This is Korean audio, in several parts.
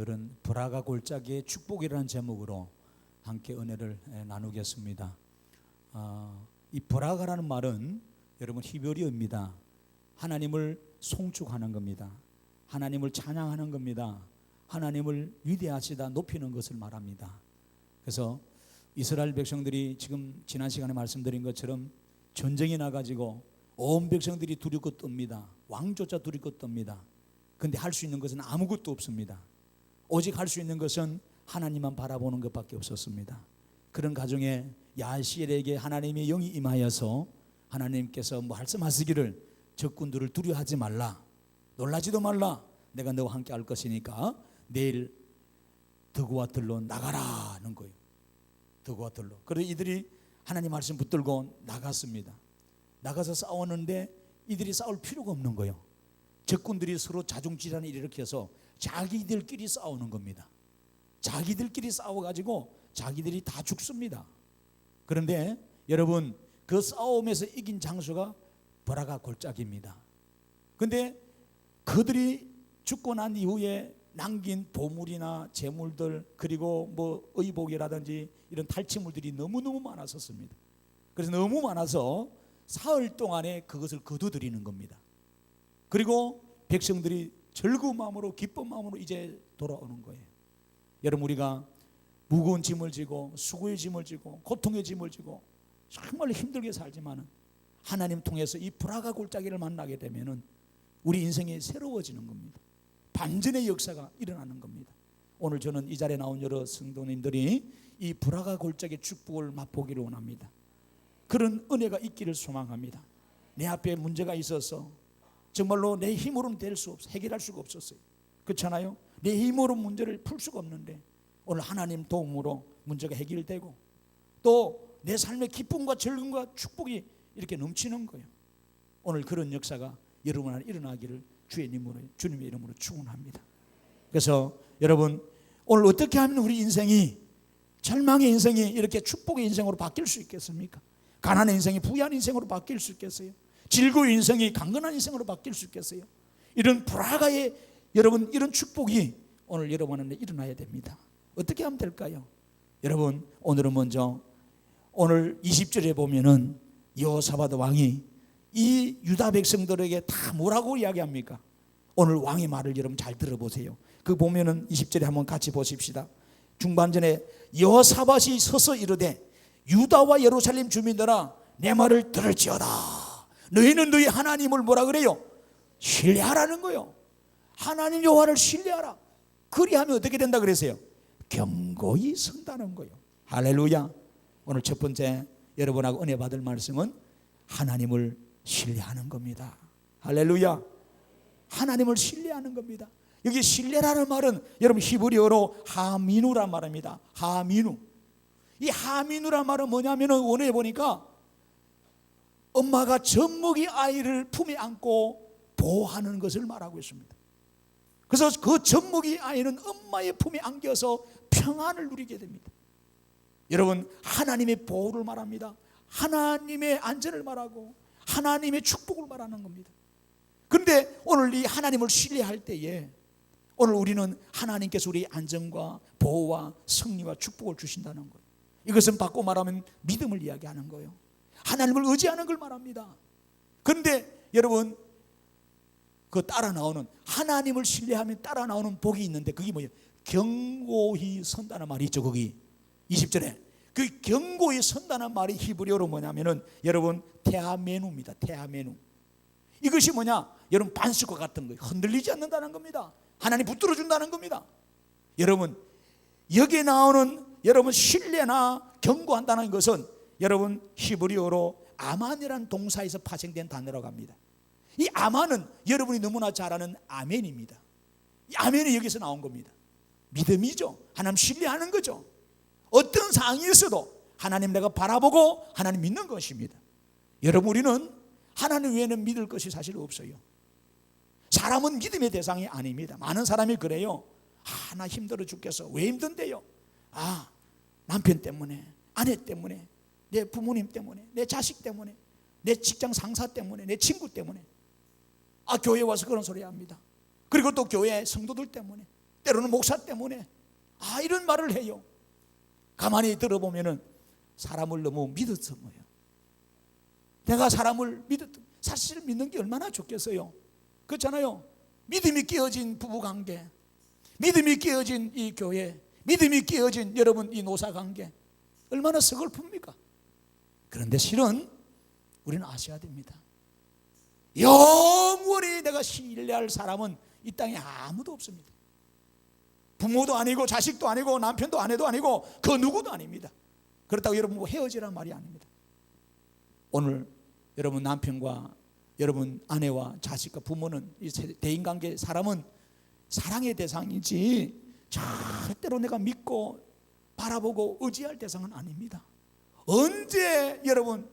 그런 브라가 골짜기의 축복이라는 제목으로 함께 은혜를 나누겠습니다. 이 브라가라는 말은 여러분 히브리어입니다. 하나님을 송축하는 겁니다. 하나님을 찬양하는 겁니다. 하나님을 위대하시다 높이는 것을 말합니다. 그래서 이스라엘 백성들이 지금 지난 시간에 말씀드린 것처럼 전쟁이 나가지고 온 백성들이 두렵고 떱니다. 왕조차 두렵고 떱니다. 그런데 할 수 있는 것은 아무것도 없습니다. 오직 할 수 있는 것은 하나님만 바라보는 것밖에 없었습니다. 그런 가정에 야시엘에게 하나님의 영이 임하여서 하나님께서 말씀하시기를 적군들을 두려워하지 말라, 놀라지도 말라, 내가 너와 함께 할 것이니까 내일 드고와 들로 나가라는 거예요. 드고와 들로. 그래서 이들이 하나님 말씀 붙들고 나갔습니다. 나가서 싸우는데 이들이 싸울 필요가 없는 거예요. 적군들이 서로 자중질환을 일으켜서 자기들끼리 싸우는 겁니다. 자기들끼리 싸워가지고 자기들이 다 죽습니다. 그런데 여러분, 그 싸움에서 이긴 장소가 브라가 골짜기입니다. 그런데 그들이 죽고 난 이후에 남긴 보물이나 재물들, 그리고 의복이라든지 이런 탈취물들이 너무너무 많았었습니다. 그래서 너무 많아서 사흘 동안에 그것을 거둬들이는 겁니다. 그리고 백성들이 즐거운 마음으로, 기쁜 마음으로 이제 돌아오는 거예요. 여러분, 우리가 무거운 짐을 지고 수고의 짐을 지고 고통의 짐을 지고 정말 힘들게 살지만 하나님 통해서 이 브라가 골짜기를 만나게 되면 우리 인생이 새로워지는 겁니다. 반전의 역사가 일어나는 겁니다. 오늘 저는 이 자리에 나온 여러 성도님들이 이 브라가 골짜기 축복을 맛보기를 원합니다. 그런 은혜가 있기를 소망합니다. 내 앞에 문제가 있어서 정말로 내 힘으로는 될 수 없어, 해결할 수가 없었어요. 그렇잖아요. 내 힘으로 문제를 풀 수가 없는데 오늘 하나님 도움으로 문제가 해결되고 또 내 삶의 기쁨과 즐거움과 축복이 이렇게 넘치는 거예요. 오늘 그런 역사가 여러분 안에 일어나기를 주님의 이름으로 축원합니다. 그래서 여러분, 오늘 어떻게 하면 우리 인생이, 절망의 인생이 이렇게 축복의 인생으로 바뀔 수 있겠습니까? 가난의 인생이 부유한 인생으로 바뀔 수 있겠어요? 즐거운 인생이 강건한 인생으로 바뀔 수 있겠어요? 이런 브라가의 여러분, 이런 축복이 오늘 여러분 안에 일어나야 됩니다. 어떻게 하면 될까요? 여러분, 오늘은 먼저 오늘 20절에 보면은 여호사밧 왕이 이 유다 백성들에게 다 뭐라고 이야기합니까? 오늘 왕의 말을 여러분 잘 들어보세요. 그 보면은 20절에 한번 같이 보십시다. 중반전에 여호사밧이 서서 이르되 유다와 예루살렘 주민들아, 내 말을 들을지어다. 너희는 너희 하나님을 뭐라 그래요? 신뢰하라는 거예요. 하나님 여호와를 신뢰하라. 그리하면 어떻게 된다 그랬어요? 견고히 선다는 거예요. 할렐루야. 오늘 첫 번째 여러분하고 은혜 받을 말씀은 하나님을 신뢰하는 겁니다. 할렐루야. 하나님을 신뢰하는 겁니다. 여기 신뢰라는 말은 여러분 히브리어로 하미누란 말입니다. 하미누. 이 하미누란 말은 뭐냐면은 원어에 보니까 엄마가 젖먹이 아이를 품에 안고 보호하는 것을 말하고 있습니다. 그래서 그 젖먹이 아이는 엄마의 품에 안겨서 평안을 누리게 됩니다. 여러분, 하나님의 보호를 말합니다. 하나님의 안전을 말하고 하나님의 축복을 말하는 겁니다. 그런데 오늘 이 하나님을 신뢰할 때에 오늘 우리는 하나님께서 우리의 안전과 보호와 승리와 축복을 주신다는 거예요. 이것은 바꿔 말하면 믿음을 이야기하는 거예요. 하나님을 의지하는 걸 말합니다. 그런데 여러분, 그 따라 나오는, 하나님을 신뢰하면 따라 나오는 복이 있는데 그게 뭐예요? 견고히 선다는 말이 있죠. 거기 20절에 그 견고히 선다는 말이 히브리어로 뭐냐면은 여러분 테아메누입니다. 테아메누. 이것이 뭐냐? 여러분 반석과 같은 거예요. 흔들리지 않는다는 겁니다. 하나님 붙들어 준다는 겁니다. 여러분, 여기에 나오는 여러분 신뢰나 견고한다는 것은 여러분 히브리어로 아만이라는 동사에서 파생된 단어라고 합니다. 이 아만은 여러분이 너무나 잘 아는 아멘입니다. 이 아멘이 여기서 나온 겁니다. 믿음이죠. 하나님 신뢰하는 거죠. 어떤 상황이 있어도 하나님 내가 바라보고 하나님 믿는 것입니다. 여러분, 우리는 하나님 외에는 믿을 것이 사실 없어요. 사람은 믿음의 대상이 아닙니다. 많은 사람이 그래요. 나 힘들어 죽겠어. 왜 힘든데요? 남편 때문에, 아내 때문에, 내 부모님 때문에, 내 자식 때문에, 내 직장 상사 때문에, 내 친구 때문에. 교회 와서 그런 소리 합니다. 그리고 또 교회 성도들 때문에. 때로는 목사 때문에 이런 말을 해요. 가만히 들어보면은 사람을 너무 믿었어 뭐예요. 내가 사람을 사실 믿는 게 얼마나 좋겠어요. 그렇잖아요. 믿음이 깨어진 부부관계, 믿음이 깨어진 이 교회, 믿음이 깨어진 여러분 이 노사관계, 얼마나 서글픕니까? 그런데 실은 우리는 아셔야 됩니다. 영원히 내가 신뢰할 사람은 이 땅에 아무도 없습니다. 부모도 아니고 자식도 아니고 남편도 아내도 아니고 그 누구도 아닙니다. 그렇다고 여러분 뭐 헤어지라는 말이 아닙니다. 오늘 여러분 남편과 여러분 아내와 자식과 부모는 이 대인관계 사람은 사랑의 대상이지 절대로 내가 믿고 바라보고 의지할 대상은 아닙니다. 언제 여러분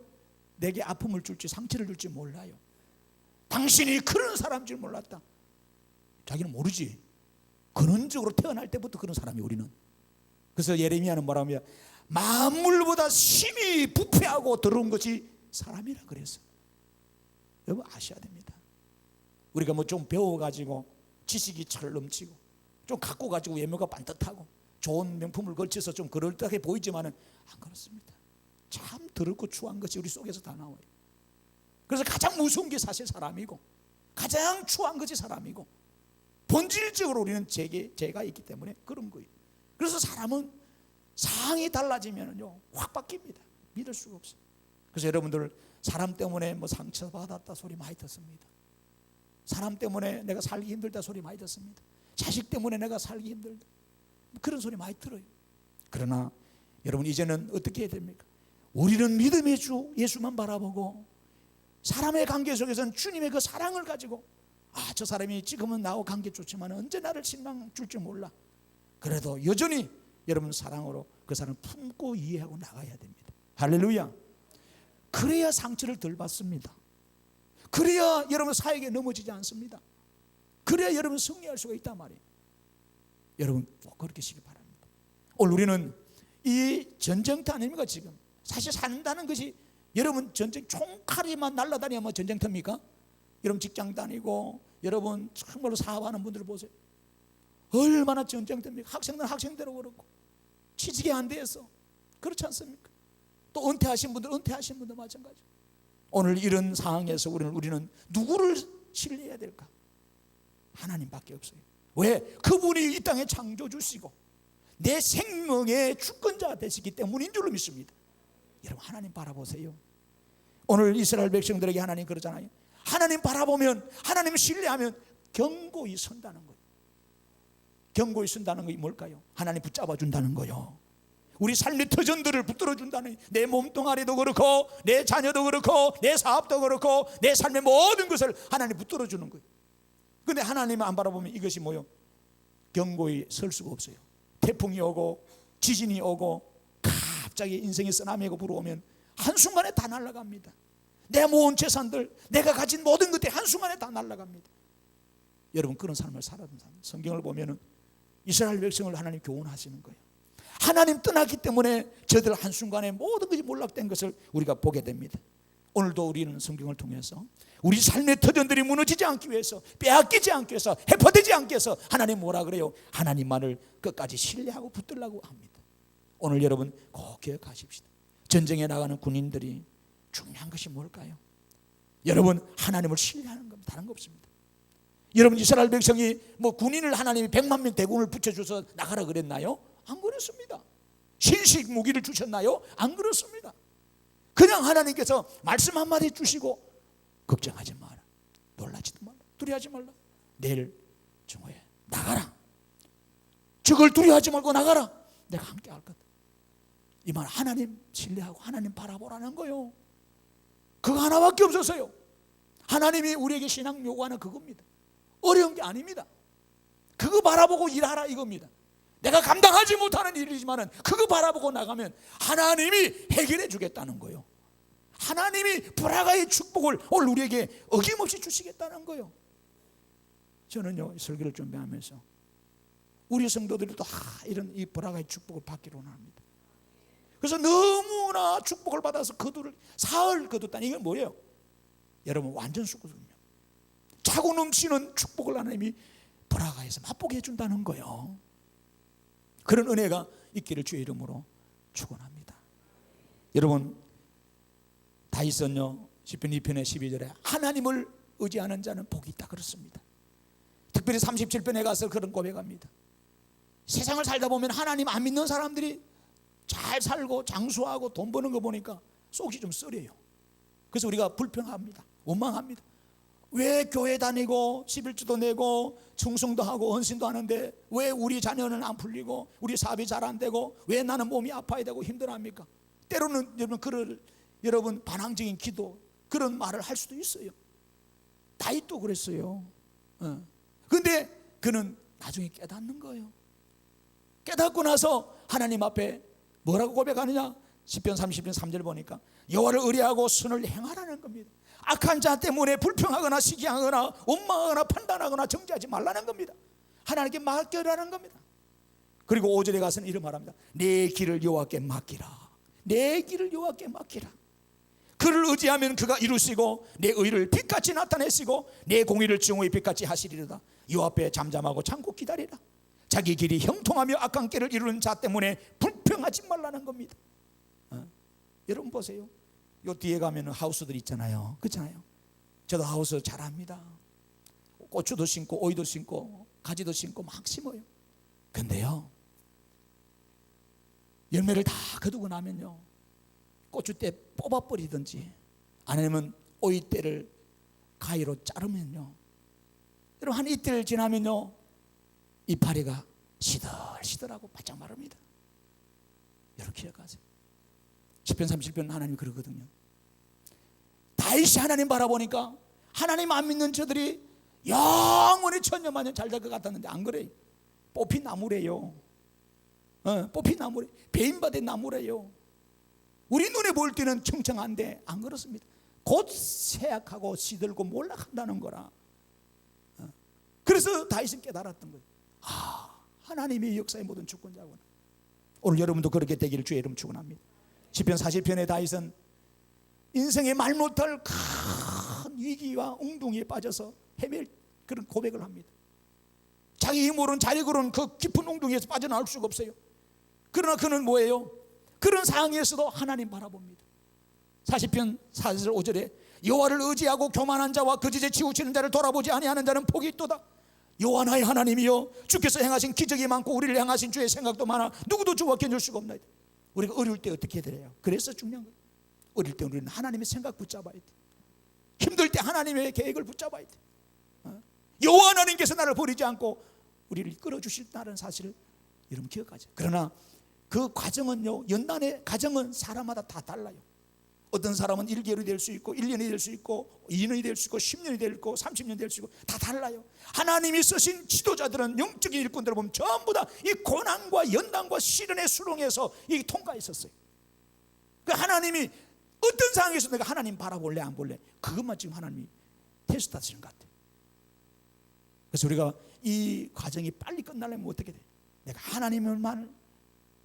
내게 아픔을 줄지 상처를 줄지 몰라요. 당신이 그런 사람인 줄 몰랐다. 자기는 모르지. 근원적으로 태어날 때부터 그런 사람이 우리는. 그래서 예레미야는 뭐라며 만물보다 심히 부패하고 더러운 것이 사람이라 그랬어. 여러분 아셔야 됩니다. 우리가 뭐 좀 배워가지고 지식이 잘 넘치고 좀 갖고 가지고 외모가 반듯하고 좋은 명품을 걸쳐서 좀 그럴듯하게 보이지만은 안 그렇습니다. 참 더럽고 추한 것이 우리 속에서 다 나와요. 그래서 가장 무서운 게 사실 사람이고 가장 추한 것이 사람이고 본질적으로 우리는 죄가 있기 때문에 그런 거예요. 그래서 사람은 상황이 달라지면요 확 바뀝니다. 믿을 수가 없어요. 그래서 여러분들 사람 때문에 뭐 상처받았다 소리 많이 듣습니다. 사람 때문에 내가 살기 힘들다 소리 많이 듣습니다. 자식 때문에 내가 살기 힘들다 그런 소리 많이 들어요. 그러나 여러분 이제는 어떻게 해야 됩니까? 우리는 믿음의 주 예수만 바라보고 사람의 관계 속에서는 주님의 그 사랑을 가지고 저 사람이 지금은 나하고 관계 좋지만 언제 나를 실망 줄지 몰라. 그래도 여전히 여러분 사랑으로 그 사람을 품고 이해하고 나가야 됩니다. 할렐루야. 그래야 상처를 덜 받습니다. 그래야 여러분 사역에 넘어지지 않습니다. 그래야 여러분 승리할 수가 있단 말이에요. 여러분 꼭 그렇게 하시기 바랍니다. 오늘 우리는 이 전쟁터 아닙니까? 지금 사실 산다는 것이 여러분 전쟁 총칼이만 날아다니면 전쟁터입니까? 여러분 직장 다니고 여러분 정말로 사업하는 분들 보세요. 얼마나 전쟁터입니까? 학생들은 학생대로 그렇고 취직이 안 돼서 그렇지 않습니까? 또 은퇴하신 분들 마찬가지. 오늘 이런 상황에서 우리는 누구를 신뢰해야 될까? 하나님밖에 없어요. 왜? 그분이 이 땅에 창조주시고 내 생명의 주권자 되시기 때문인 줄로 믿습니다. 여러분 하나님 바라보세요. 오늘 이스라엘 백성들에게 하나님 그러잖아요. 하나님 바라보면 하나님 신뢰하면 견고히 선다는 거예요. 견고히 선다는 것이 뭘까요? 하나님 붙잡아 준다는 거예요. 우리 삶의 터전들을 붙들어 준다는, 내 몸뚱아리도 그렇고 내 자녀도 그렇고 내 사업도 그렇고 내 삶의 모든 것을 하나님 붙들어 주는 거예요. 그런데 하나님을 안 바라보면 이것이 뭐요? 견고히 설 수가 없어요. 태풍이 오고 지진이 오고 갑자기 인생의 쓰나미가 불어오면 한순간에 다 날아갑니다. 내 모은 재산들, 내가 가진 모든 것들이 한순간에 다 날아갑니다. 여러분 그런 삶을 살아는 사람, 성경을 보면은 이스라엘 백성을 하나님 교훈하시는 거예요. 하나님 떠났기 때문에 저들 한순간에 모든 것이 몰락된 것을 우리가 보게 됩니다. 오늘도 우리는 성경을 통해서 우리 삶의 터전들이 무너지지 않기 위해서, 빼앗기지 않기 위해서, 해파되지 않기 위해서 하나님 뭐라 그래요? 하나님만을 끝까지 신뢰하고 붙들라고 합니다. 오늘 여러분 꼭 기억하십시다. 전쟁에 나가는 군인들이 중요한 것이 뭘까요? 여러분 하나님을 신뢰하는 겁니다. 다른 거 없습니다. 여러분 이스라엘 백성이 뭐 군인을 하나님이 100만 명 대군을 붙여줘서 나가라 그랬나요? 안 그렇습니다. 신식 무기를 주셨나요? 안 그렇습니다. 그냥 하나님께서 말씀 한마디 주시고 걱정하지 마라, 놀라지도 말라, 두려워하지 말라, 내일 정오에 나가라, 적을 두려워하지 말고 나가라, 내가 함께 할 거다. 이 말 하나님 신뢰하고 하나님 바라보라는 거요. 그거 하나밖에 없었어요. 하나님이 우리에게 신앙 요구하는 그겁니다. 어려운 게 아닙니다. 그거 바라보고 일하라 이겁니다. 내가 감당하지 못하는 일이지만 그거 바라보고 나가면 하나님이 해결해 주겠다는 거예요. 하나님이 브라가의 축복을 오늘 우리에게 어김없이 주시겠다는 거예요. 저는요 설교를 준비하면서 우리 성도들도 이런 이 브라가의 축복을 받기로 합니다. 그래서 너무나 축복을 받아서 거두를 사흘 거뒀다니 이건 뭐예요? 여러분 완전 수고거든요. 차고 넘치는 축복을 하나님이 브라가에서 맛보게 해준다는 거예요. 그런 은혜가 있기를 주의 이름으로 축원합니다. 여러분, 다윗은요 시편 2편의 12절에 하나님을 의지하는 자는 복이 있다 그렇습니다. 특별히 37편에 가서 그런 고백합니다. 세상을 살다 보면 하나님 안 믿는 사람들이 잘 살고 장수하고 돈 버는 거 보니까 속이 좀 쓰려요. 그래서 우리가 불평합니다. 원망합니다. 왜 교회 다니고 11주도 내고 충성도 하고 헌신도 하는데 왜 우리 자녀는 안 풀리고 우리 사업이 잘 안 되고 왜 나는 몸이 아파야 되고 힘들어합니까? 때로는 여러분 반항적인 기도 그런 말을 할 수도 있어요. 다윗도 그랬어요. 그런데 그는 나중에 깨닫는 거예요. 깨닫고 나서 하나님 앞에 뭐라고 고백하느냐? 시편 30편 3절 보니까 여호와를 의뢰하고 선을 행하라는 겁니다. 악한 자 때문에 불평하거나 시기하거나 원망하거나 판단하거나 정죄하지 말라는 겁니다. 하나님께 맡겨라는 겁니다. 그리고 5절에 가서는 이런 말합니다. 내 길을 여호와께 맡기라. 내 길을 여호와께 맡기라. 그를 의지하면 그가 이루시고 내 의를 빛같이 나타내시고 내 공의를 증오의 빛같이 하시리로다. 여호와 앞에 잠잠하고 참고 기다리라. 자기 길이 형통하며 악한 길을 이루는 자 때문에 불평하지 말라는 겁니다. 여러분 보세요. 요 뒤에 가면 하우스들 있잖아요. 그렇잖아요. 저도 하우스 잘합니다. 고추도 심고 오이도 심고 가지도 심고 막 심어요. 근데요 열매를 다 거두고 나면요 고추대 뽑아버리든지 아니면 오이대를 가위로 자르면요 여러분 한 이틀 지나면요 이파리가 시들시들하고 바짝 마릅니다. 여러분 기억하세요. 시편 30편 하나님이 그러거든요. 다윗이 하나님 바라보니까 하나님 안 믿는 저들이 영원히 천년만년 잘 될 것 같았는데 안 그래요. 뽑힌 나무래요. 뽑힌 나무래. 배임받은 나무래요. 우리 눈에 볼 때는 청청한데 안 그렇습니다. 곧 쇠약하고 시들고 몰락한다는 거라. 그래서 다윗은 깨달았던 거예요. 하나님이 역사의 모든 주권자구나. 오늘 여러분도 그렇게 되기를 주의 이름 축원합니다. 시편 40편의 다윗은 인생의 말 못할 큰 위기와 웅둥이에 빠져서 헤맬 그런 고백을 합니다. 자기 힘으로는 자력으로는 그 깊은 웅둥이에서 빠져나올 수가 없어요. 그러나 그는 뭐예요? 그런 상황에서도 하나님 바라봅니다. 40편 4절 5절에 여호와를 의지하고 교만한 자와 거짓에 치우치는 자를 돌아보지 아니하는 자는 복이 있도다. 여호와 나의 하나님이여 주께서 행하신 기적이 많고 우리를 향하신 주의 생각도 많아 누구도 주와 견줄 수가 없나이다. 우리가 어려울 때 어떻게 해야 돼요? 그래서 중요한 거예요. 어릴 때 우리는 하나님의 생각 붙잡아야 돼. 힘들 때 하나님의 계획을 붙잡아야 돼. 여호와 하나님께서 나를 버리지 않고 우리를 이끌어 주실다는 사실을 여러분 기억하죠. 그러나 그 과정은요 연단의 과정은 사람마다 다 달라요. 어떤 사람은 1개월이 될 수 있고 1년이 될 수 있고 2년이 될 수 있고 10년이 될 수 있고 30년이 될 수 있고 다 달라요. 하나님이 쓰신 지도자들은 영적인 일꾼들을 보면 전부 다 이 고난과 연단과 시련의 수렁에서 이 통과했었어요. 그 하나님이 어떤 상황에서 내가 하나님 바라볼래 안 볼래 그것만 지금 하나님이 테스트 하시는 것 같아요. 그래서 우리가 이 과정이 빨리 끝나려면 어떻게 돼? 내가 하나님을만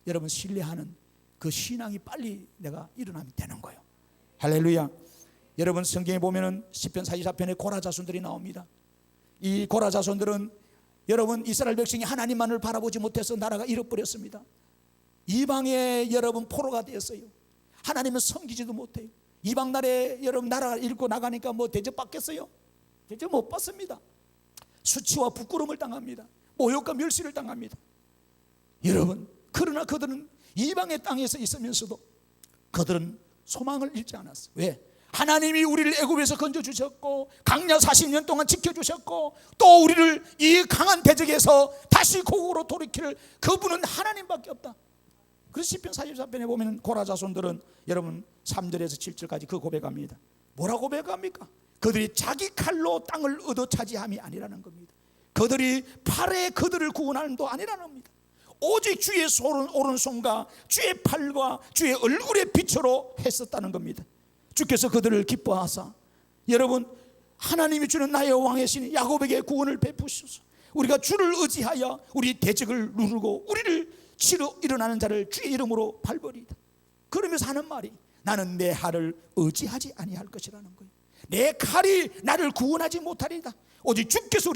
여러분 신뢰하는 그 신앙이 빨리 내가 일어나면 되는 거예요. 할렐루야. 여러분 성경에 보면은 시편 44편에 고라 자손들이 나옵니다. 이 고라 자손들은 여러분 이스라엘 백성이 하나님만을 바라보지 못해서 나라가 잃어버렸습니다. 이방에 여러분 포로가 되었어요. 하나님은 섬기지도 못해요. 이방 나라에 여러분 나라가 잃고 나가니까 뭐 대접받겠어요? 대접 못 받습니다. 수치와 부끄러움을 당합니다. 모욕과 멸시를 당합니다. 여러분 그러나 그들은 이방의 땅에서 있으면서도 그들은 소망을 잃지 않았어요. 왜? 하나님이 우리를 애굽에서 건져주셨고 강야 40년 동안 지켜주셨고 또 우리를 이 강한 대적에서 다시 고국으로 돌이킬 그분은 하나님밖에 없다. 그래서 시편 44편에 보면 고라 자손들은 여러분 3절에서 7절까지 그 고백합니다. 뭐라고 고백합니까? 그들이 자기 칼로 땅을 얻어 차지함이 아니라는 겁니다. 그들이 팔에 그들을 구원함도 아니라는 겁니다. 오직 주의 오른손과 주의 팔과 주의 얼굴의 빛으로 했었다는 겁니다. 주께서 그들을 기뻐하사 여러분 하나님이 주는 나의 왕의 신 야곱에게 구원을 베푸소서. 우리가 주를 의지하여 우리 대적을 누르고 우리를 치러 일어나는 자를 주의 이름으로 밟으리이다. 그러면서 하는 말이 나는 내 하를 의지하지 아니할 것이라는 거예요. 내 칼이 나를 구원하지 못하리다. 오직 주께서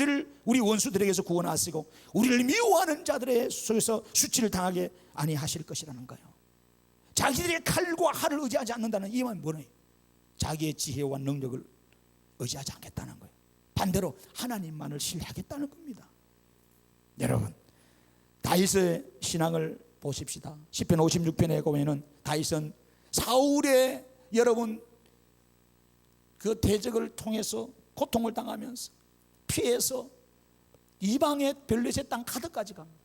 우리 원수들에게서 구원하시고 우리를 미워하는 자들의 속에서 수치를 당하게 아니하실 것이라는 거예요. 자기들의 칼과 활을 의지하지 않는다는 이 말은 뭐예요? 자기의 지혜와 능력을 의지하지 않겠다는 거예요. 반대로 하나님만을 신뢰하겠다는 겁니다. 여러분, 다윗의 신앙을 보십시다. 시편 56편에 보면은 다윗은 사울의 여러분 그 대적을 통해서 고통을 당하면서 피해서 이방의 블레셋 땅 가득까지 갑니다.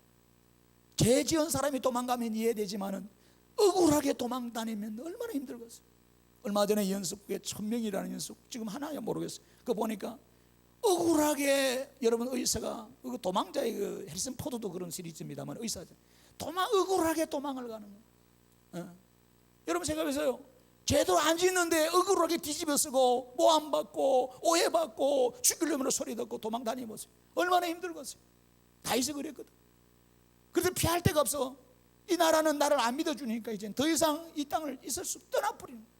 죄 지은 사람이 도망가면 이해되지만은 억울하게 도망 다니면 얼마나 힘들겠어요. 얼마 전에 연습국에 1000명이라는 연습, 지금 하나야 모르겠어요. 그거 보니까 억울하게 여러분 의사가 그 도망자의 그 해리슨 포드도 그런 시리즈입니다만 의사죠. 억울하게 도망을 가는 거예요. 여러분 생각해보세요. 죄도 안 짓는데 억울하게 뒤집어 쓰고 모함받고 오해받고 죽이려면 소리 듣고 도망 다니면서 얼마나 힘들겠어요. 다윗이 그랬거든. 그래서 피할 데가 없어. 이 나라는 나를 안 믿어주니까 이제 더 이상 이 땅을 있을 수 떠나버리는 거예요.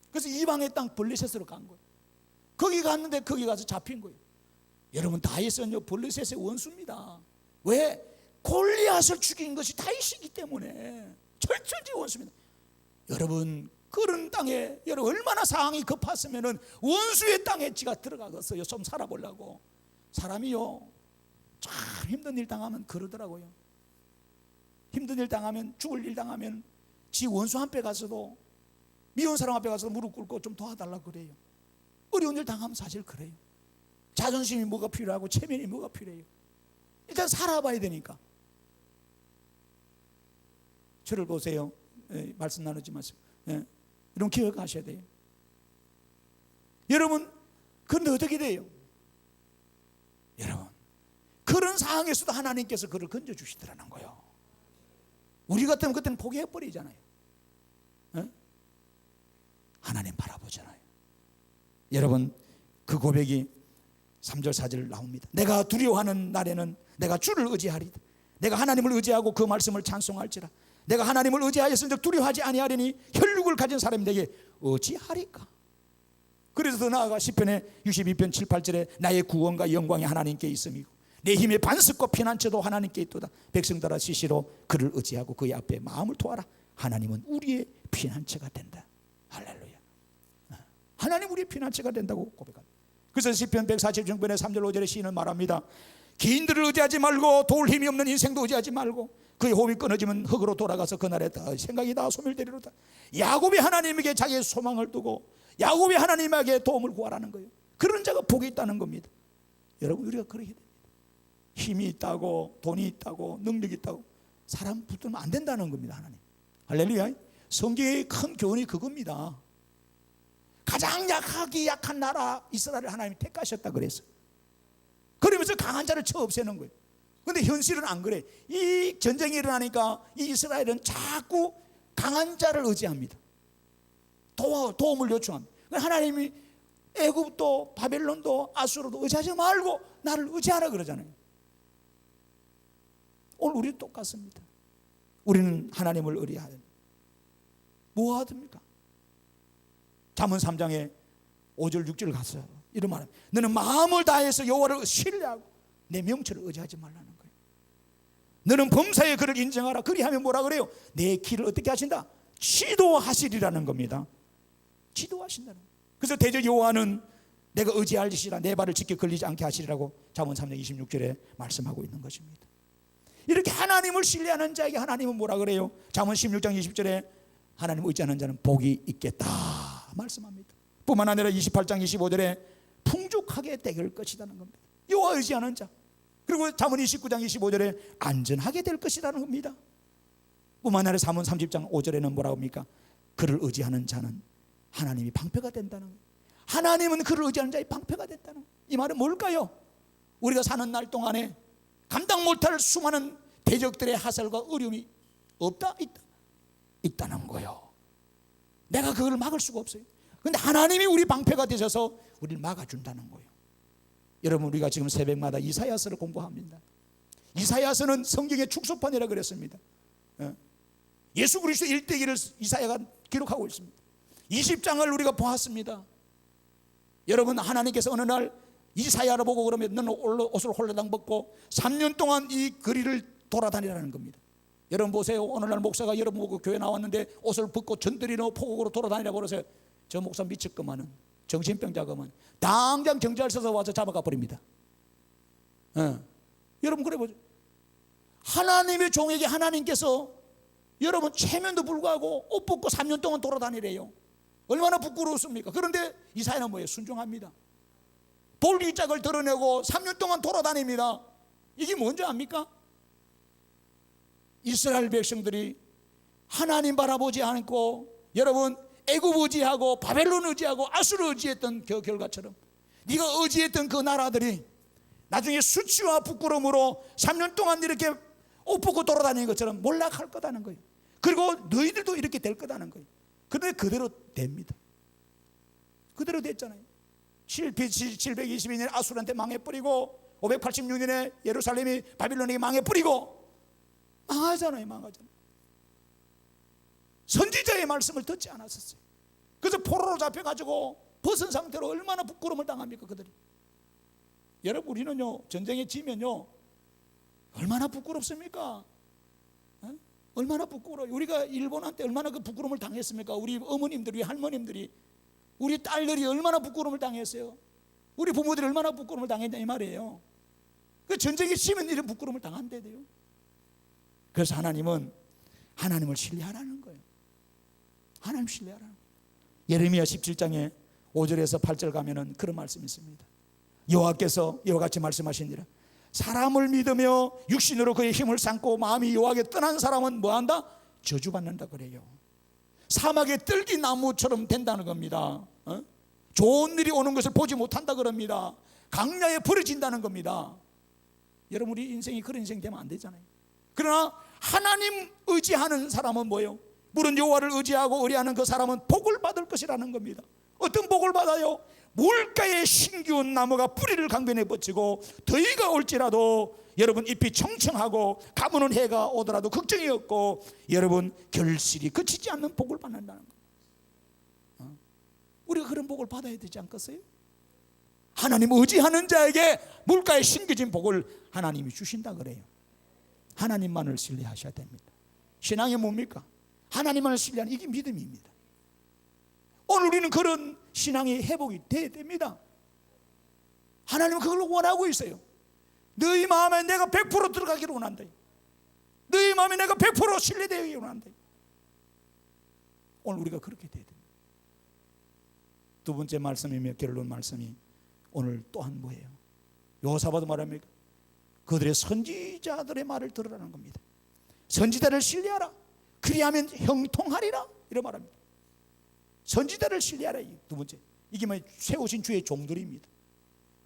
그래서 이방의 땅 블레셋으로 간 거예요. 거기 갔는데 거기 가서 잡힌 거예요. 여러분 다윗은요 블레셋의 원수입니다. 왜? 골리앗을 죽인 것이 다윗이기 때문에 철저히 원수입니다. 여러분 그런 땅에 여러분 얼마나 상황이 급했으면은 원수의 땅에 지가 들어가겠어요. 좀 살아보려고. 사람이요 참 힘든 일 당하면 그러더라고요. 힘든 일 당하면, 죽을 일 당하면 지 원수 앞에 가서도, 미운 사람 앞에 가서 무릎 꿇고 좀 도와달라고 그래요. 어려운 일 당하면 사실 그래요. 자존심이 뭐가 필요하고 체면이 뭐가 필요해요. 일단 살아봐야 되니까. 저를 보세요. 말씀 나누지 마세요. 이런 기억하셔야 돼요. 여러분 그런데 어떻게 돼요? 여러분 그런 상황에서도 하나님께서 그를 건져주시더라는 거예요. 우리 같으면 그때는 포기해버리잖아요. 하나님 바라보잖아요. 여러분 그 고백이 3절 4절 나옵니다. 내가 두려워하는 날에는 내가 주를 의지하리다. 내가 하나님을 의지하고 그 말씀을 찬송할지라. 내가 하나님을 의지하였은즉 두려워하지 아니하리니 혈육을 가진 사람이 내게 어찌하리까. 그래서 더 나아가 시편의 62편 7, 8절에 나의 구원과 영광이 하나님께 있음이고 내 힘의 반석과 피난처도 하나님께 있도다. 백성들아 시시로 그를 의지하고 그의 앞에 마음을 토하라. 하나님은 우리의 피난처가 된다. 할렐루야. 하나님 우리의 피난처가 된다고 고백합니다. 그래서 시편 140편의 3절 5절에 시인은 말합니다. 기인들을 의지하지 말고 도울 힘이 없는 인생도 의지하지 말고 그의 호흡이 끊어지면 흙으로 돌아가서 그날에 다 생각이 다 소멸되리로다. 야곱이 하나님에게 자기의 소망을 두고 야곱이 하나님에게 도움을 구하라는 거예요. 그런 자가 복이 있다는 겁니다. 여러분 우리가 그렇게 됩니다. 힘이 있다고 돈이 있다고 능력이 있다고 사람 붙들면 안 된다는 겁니다. 하나님. 할렐루야. 성경의 큰 교훈이 그겁니다. 가장 약한 나라 이스라엘을 하나님이 택하셨다 그랬어요. 그러면서 강한 자를 쳐 없애는 거예요. 그런데 현실은 안 그래. 이 전쟁이 일어나니까 이 이스라엘은 자꾸 강한 자를 의지합니다. 도움을 요청합니다. 하나님이 애굽도 바벨론도 아수르도 의지하지 말고 나를 의지하라 그러잖아요. 오늘 우리도 똑같습니다. 우리는 하나님을 의뢰하는 뭐 하십니까? 잠언 3장에 5절 6절을 갔어요. 이런 말은 너는 마음을 다해서 여호와를 신뢰하고 내 명철을 의지하지 말라는 거예요. 너는 범사에 그를 인정하라. 그리하면 뭐라 그래요? 내 길을 어떻게 하신다? 지도하시리라는 겁니다. 지도하신다는 거예요. 그래서 대적 여호와는 내가 의지할 짓이라 내 발을 지켜 걸리지 않게 하시리라고 잠언 3장 26절에 말씀하고 있는 것입니다. 이렇게 하나님을 신뢰하는 자에게 하나님은 뭐라 그래요? 잠언 16장 20절에 하나님을 의지하는 자는 복이 있겠다 말씀합니다. 뿐만 아니라 28장 25절에 풍족하게 될 것이라는 겁니다. 여호와 의지하는 자. 그리고 잠언 29장 25절에 안전하게 될 것이라는 겁니다. 뿐만 아니라 잠언 30장 5절에는 뭐라고 합니까? 그를 의지하는 자는 하나님이 방패가 된다는 거예요. 하나님은 그를 의지하는 자의 방패가 됐다는 거예요. 이 말은 뭘까요? 우리가 사는 날 동안에 감당 못할 수많은 대적들의 하살과 어려움이 없다? 있다는 거예요. 내가 그걸 막을 수가 없어요. 그런데 하나님이 우리 방패가 되셔서 우리를 막아준다는 거예요. 여러분 우리가 지금 새벽마다 이사야서를 공부합니다. 이사야서는 성경의 축소판이라고 그랬습니다. 예수 그리스도 일대기를 이사야가 기록하고 있습니다. 20장을 우리가 보았습니다. 여러분, 하나님께서 어느 날 이사야를 보고 그러면 너는 옷을 홀라당 벗고 3년 동안 이 거리를 돌아다니라는 겁니다. 여러분 보세요. 오늘날 목사가 여러분 보고 교회 나왔는데 옷을 벗고 전들이나 포곡으로 돌아다니라고 그러세요. 저 목사 미쳤구만은, 정신병자구만. 당장 경찰서서 와서 잡아가 버립니다. 여러분 그래 보죠. 하나님의 종에게 하나님께서 여러분 체면도 불구하고 옷 벗고 3년 동안 돌아다니래요. 얼마나 부끄러웠습니까? 그런데 이사야는 뭐예요? 순종합니다. 볼기짝을 드러내고 3년 동안 돌아다닙니다. 이게 뭔지 압니까? 이스라엘 백성들이 하나님 바라보지 않고 여러분 애굽 의지하고 바벨론 의지하고 아수르 의지했던 그 결과처럼 네가 의지했던 그 나라들이 나중에 수치와 부끄러움으로 3년 동안 이렇게 옷 벗고 돌아다니는 것처럼 몰락할 거다는 거예요. 그리고 너희들도 이렇게 될 거다는 거예요. 그런데 그대로 됩니다. 그대로 됐잖아요. 722년에 아수르한테 망해버리고 586년에 예루살렘이 바빌론에게 망해버리고 망하잖아요. 선지자의 말씀을 듣지 않았었어요. 그래서 포로로 잡혀가지고 벗은 상태로 얼마나 부끄러움을 당합니까 그들이. 여러분 우리는요 전쟁에 지면요 얼마나 부끄럽습니까? 얼마나 부끄러워요. 우리가 일본한테 얼마나 그 부끄러움을 당했습니까? 우리 어머님들이, 할머님들이, 우리 딸들이 얼마나 부끄러움을 당했어요. 우리 부모들이 얼마나 부끄러움을 당했냐 이 말이에요. 그 전쟁에 지면 이런 부끄러움을 당한대요. 그래서 하나님은 하나님을 신뢰하라는 거예요. 하나님 신뢰하라는 거예요. 예레미야 17장에 5절에서 8절 가면은 그런 말씀이 있습니다. 여호와께서 이와 같이 말씀하시니라. 사람을 믿으며 육신으로 그의 힘을 삼고 마음이 여호와께 떠난 사람은 뭐한다? 저주받는다 그래요. 사막의 뜰기나무처럼 된다는 겁니다. 좋은 일이 오는 것을 보지 못한다 그럽니다. 강야에 버려진다는 겁니다. 여러분 우리 인생이 그런 인생 되면 안 되잖아요. 그러나 하나님 의지하는 사람은 뭐예요? 물은 여호와를 의지하고 의뢰하는 그 사람은 복을 받을 것이라는 겁니다. 어떤 복을 받아요? 물가에 신기운 나무가 뿌리를 강변에 뻗치고 더위가 올지라도 여러분 잎이 청청하고 가무는 해가 오더라도 걱정이 없고 여러분 결실이 그치지 않는 복을 받는다는 거예요. 우리가 그런 복을 받아야 되지 않겠어요? 하나님 의지하는 자에게 물가에 심겨진 복을 하나님이 주신다 그래요. 하나님만을 신뢰하셔야 됩니다. 신앙이 뭡니까? 하나님만을 신뢰하는 이게 믿음입니다. 오늘 우리는 그런 신앙이 회복이 돼야 됩니다. 하나님은 그걸 원하고 있어요. 너희 마음에 내가 100% 들어가기를 원한다. 너희 마음에 내가 100% 신뢰되기를 원한다. 오늘 우리가 그렇게 돼야 됩니다. 두 번째 말씀이며 결론 말씀이 오늘 또한 뭐예요? 여호사밧도 말합니까? 그들의 선지자들의 말을 들으라는 겁니다. 선지자를 신뢰하라. 그리하면 형통하리라. 이런 말합니다. 선지자를 신뢰하라. 두 번째, 이게 뭐 세우신 주의 종들입니다.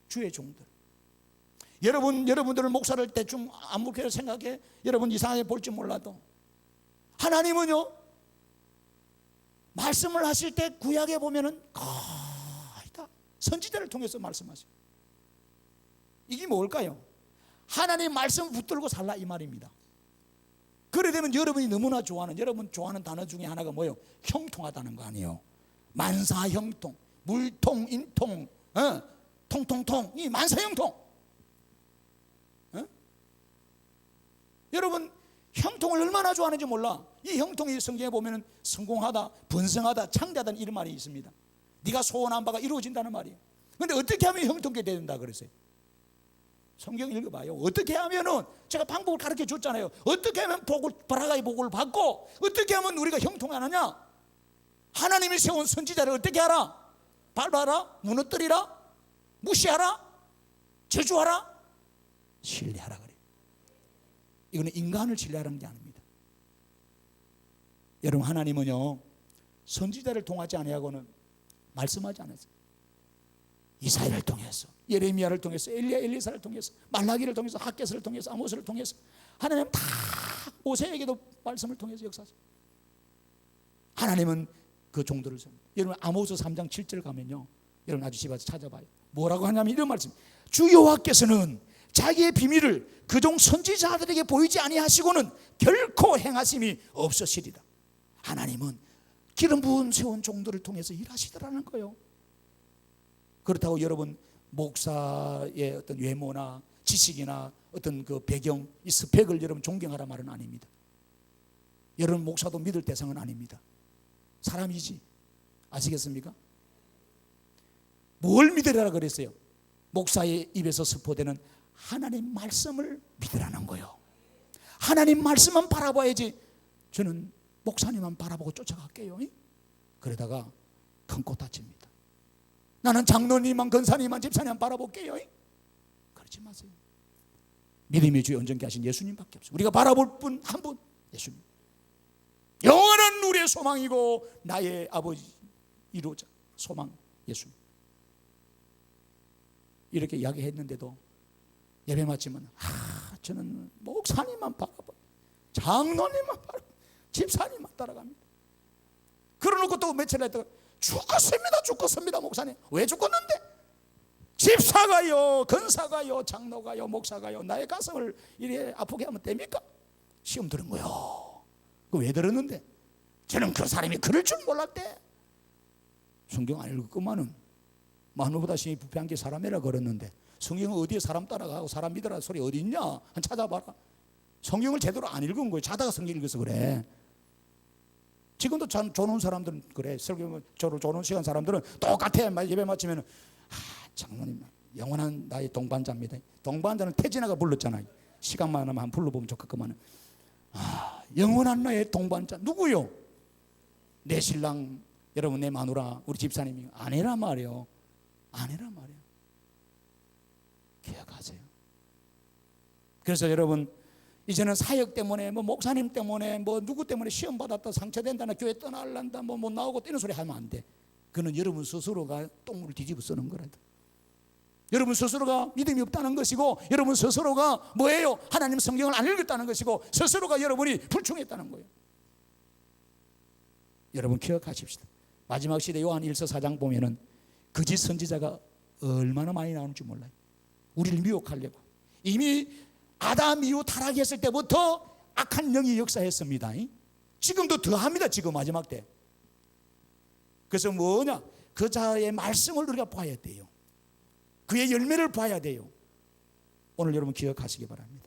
주의 종들. 여러분들은 목사를 대충 아무렇게 생각해 여러분 이상하게 볼지 몰라도 하나님은요 말씀을 하실 때 구약에 보면은 거의 다 선지자를 통해서 말씀하세요. 이게 뭘까요? 하나님 말씀 붙들고 살라 이 말입니다. 그래 되면 여러분이 너무나 좋아하는, 여러분 좋아하는 단어 중에 하나가 뭐예요? 형통하다는 거 아니에요. 만사형통, 물통, 인통, 통통통, 이 만사형통. 여러분 형통을 얼마나 좋아하는지 몰라. 이 형통이 성경에 보면 성공하다, 번성하다, 창대하다는 이런 말이 있습니다. 네가 소원한 바가 이루어진다는 말이에요. 그런데 어떻게 하면 형통케 된다 그랬어요? 성경 읽어봐요. 어떻게 하면은 제가 방법을 가르쳐 줬잖아요. 어떻게 하면 바라가의 복을 받고 어떻게 하면 우리가 형통하느냐? 하나님이 세운 선지자를 어떻게 하라? 밟아라? 무너뜨리라? 무시하라? 저주하라? 신뢰하라 그래요. 이거는 인간을 신뢰하라는 게 아닙니다. 여러분 하나님은요 선지자를 통하지 아니하고는 말씀하지 않았어요. 이사야를 통해서, 예레미야를 통해서, 엘리야 엘리사를 통해서, 말라기를 통해서, 학개서를 통해서, 아모스를 통해서 하나님은 다 모세에게도 말씀을 통해서 역사하세요. 하나님은 그 종들을 섭니다. 여러분 아모스 3장 7절 가면요 여러분 아주 집에서 찾아봐요. 뭐라고 하냐면 이런 말씀, 주 여호와께서는 자기의 비밀을 그종 선지자들에게 보이지 아니하시고는 결코 행하심이 없으시리라. 하나님은 기름 부은 세운 종들을 통해서 일하시더라는 거예요. 그렇다고 여러분 목사의 어떤 외모나 지식이나 어떤 그 배경, 이 스펙을 여러분 존경하라 말은 아닙니다. 여러분 목사도 믿을 대상은 아닙니다. 사람이지. 아시겠습니까? 뭘 믿으라 그랬어요? 목사의 입에서 스포되는 하나님 말씀을 믿으라는 거예요. 하나님 말씀만 바라봐야지. 저는 목사님만 바라보고 쫓아갈게요. 그러다가 큰 꽃 다칩니다. 나는 장로님만, 권사님만, 집사님만 바라볼게요. 그러지 마세요. 믿음의 주에 온전케 하신 예수님밖에 없어요. 우리가 바라볼 분 한 분, 예수님. 영원한 우리의 소망이고 나의 아버지 이루자 소망 예수님. 이렇게 이야기했는데도 예배 마치면 저는 목사님만 바라봐, 장로님만 바라봐, 집사님만 따라갑니다. 그러놓고 또 며칠 했다가 죽었습니다 목사님. 왜 죽었는데? 집사가요, 권사가요, 장로가요, 목사가요 나의 가슴을 이렇게 아프게 하면 됩니까? 시험 들은 거요. 왜 들었는데? 저는 그 사람이 그럴 줄 몰랐대. 성경 안 읽었구만은. 마누보다 심히 부패한 게 사람이라 그랬는데 성경은 어디에 사람 따라가고 사람 믿으라 소리 어디 있냐? 한 찾아봐라. 성경을 제대로 안 읽은 거예요. 자다가 성경 읽어서 그래. 지금도 조는 사람들은 그래. 설교 조는 시간 사람들은 똑같아. 예배 마치면 장로님 영원한 나의 동반자입니다. 동반자는 태진아가 불렀잖아요. 시간만 하면 한 불러보면 좋겠구만. 영원한 나의 동반자 누구요? 내 신랑, 여러분 내 마누라, 우리 집사님이 아내라 말이요. 아내라 말이요. 기억하세요. 그래서 여러분 이제는 사역 때문에 뭐 목사님 때문에 뭐 누구 때문에 시험 받았다 상처된다 교회 떠날란다 뭐 못 나오고 이런 소리 하면 안 돼. 그는 여러분 스스로가 똥을 뒤집어 쓰는 거라도. 여러분 스스로가 믿음이 없다는 것이고 여러분 스스로가 뭐예요? 하나님 성경을 안 읽었다는 것이고 스스로가 여러분이 불충했다는 거예요. 여러분 기억하십시다. 마지막 시대 요한 1서 4장 보면은 거짓 선지자가 얼마나 많이 나오는지 몰라요. 우리를 미혹하려고. 이미 아담 이후 타락했을 때부터 악한 영이 역사했습니다. 지금도 더합니다. 지금 마지막 때. 그래서 뭐냐? 그 자의 말씀을 우리가 봐야 돼요. 그의 열매를 봐야 돼요. 오늘 여러분 기억하시기 바랍니다.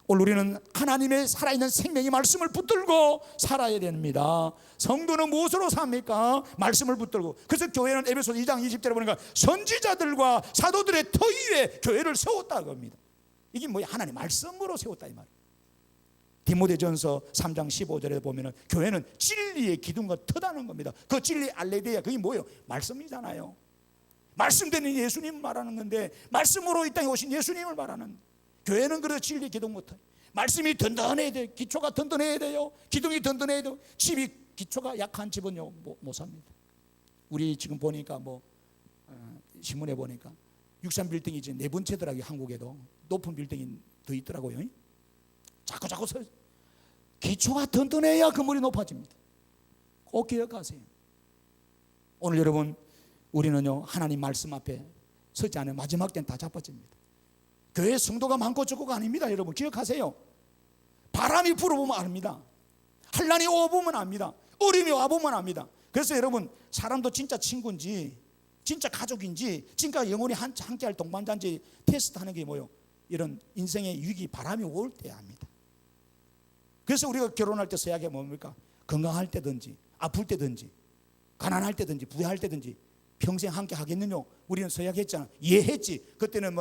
오늘 우리는 하나님의 살아있는 생명의 말씀을 붙들고 살아야 됩니다. 성도는 무엇으로 삽니까? 말씀을 붙들고. 그래서 교회는 에베소서 2장 20절에 보니까 선지자들과 사도들의 터 위에 교회를 세웠다고 합니다. 이게 뭐야? 하나님 말씀으로 세웠다 이 말이에요. 디모데전서 3장 15절에 보면은 교회는 진리의 기둥과 터다는 겁니다. 그 진리 알레데야 그게 뭐예요? 말씀이잖아요. 말씀되는 예수님 말하는 건데 말씀으로 이 땅에 오신 예수님을 말하는 교회는 그래서 진리 기둥 못해. 말씀이 든든해야 돼요. 기초가 든든해야 돼요. 기둥이 든든해야 돼요. 집이 기초가 약한 집은요 못 삽니다. 우리 지금 보니까 신문에 보니까 63빌딩이 이제 네 번째더라고요. 한국에도 높은 빌딩이 더 있더라고요. 자꾸 기초가 든든해야 건물이 높아집니다. 꼭 기억하세요. 오늘 여러분 우리는요 하나님 말씀 앞에 서지 않으면 마지막 때는 다 자빠집니다. 교회 성도가 많고 적고가 아닙니다. 여러분 기억하세요. 바람이 불어보면 압니다. 환난이 오보면 압니다. 어려움이 와보면 압니다. 그래서 여러분 사람도 진짜 친구인지 진짜 가족인지 진짜 영원히 함께할 동반자인지 테스트하는 게 뭐예요? 이런 인생의 위기 바람이 올 때 압니다. 그래서 우리가 결혼할 때 서약이 뭡니까? 건강할 때든지 아플 때든지 가난할 때든지 부유할 때든지 평생 함께 하겠느냐? 우리는 서약했잖아. 이해했지. 그때는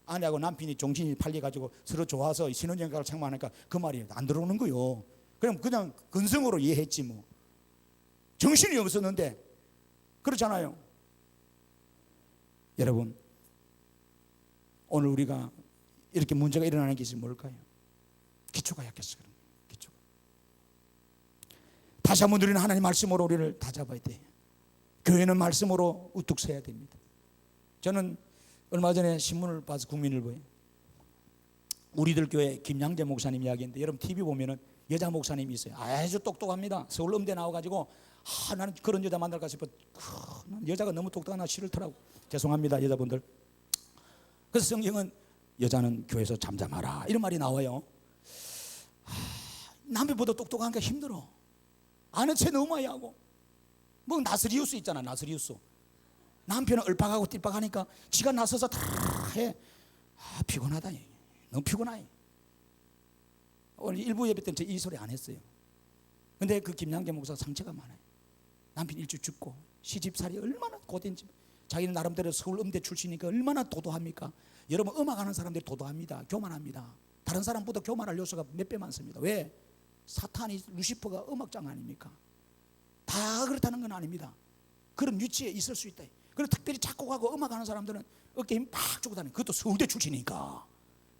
아내하고 남편이 정신이 팔려가지고 서로 좋아서 신혼여행을 창망하니까 그 말이 안 들어오는 거요. 그럼 그냥 근성으로 이해했지 뭐. 정신이 없었는데 그렇잖아요. 여러분 오늘 우리가 이렇게 문제가 일어나는 것이 뭘까요? 기초가 약해서 그런 거예요. 기초가. 다시 한번 우리는 하나님 말씀으로 우리를 다잡아야 돼요. 교회는 말씀으로 우뚝 서야 됩니다. 저는 얼마 전에 신문을 봐서 국민일보에 우리들 교회 김양재 목사님 이야기인데 여러분 TV 보면은 여자 목사님이 있어요. 아주 똑똑합니다. 서울 음대 나와가지고 나는 그런 여자 만날까 싶어. 여자가 너무 똑똑하나 싫더라고. 죄송합니다 여자분들. 그래서 성경은 여자는 교회에서 잠잠하라 이런 말이 나와요. 남편보다 똑똑한 게 힘들어. 아는 채 너무 많이 하고 뭐 나스리우스 있잖아. 나스리우스 남편은 얼박하고 띨박하니까 지가 나서서 다 해. 피곤하다. 너무 피곤하다. 오늘 일부 예배 때는 저 이 소리 안 했어요. 근데 그 김양재 목사가 상처가 많아요. 남편 일주 죽고 시집살이 얼마나 고된지. 자기는 나름대로 서울 음대 출신이니까 얼마나 도도합니까? 여러분 음악하는 사람들이 도도합니다. 교만합니다. 다른 사람보다 교만할 요소가 몇 배 많습니다. 왜? 사탄이 루시퍼가 음악장 아닙니까? 다 그렇다는 건 아닙니다. 그런 위치에 있을 수 있다. 그리고 특별히 작곡하고 음악하는 사람들은 어깨 힘 팍 주고 다니는. 그것도 서울대 출신이니까.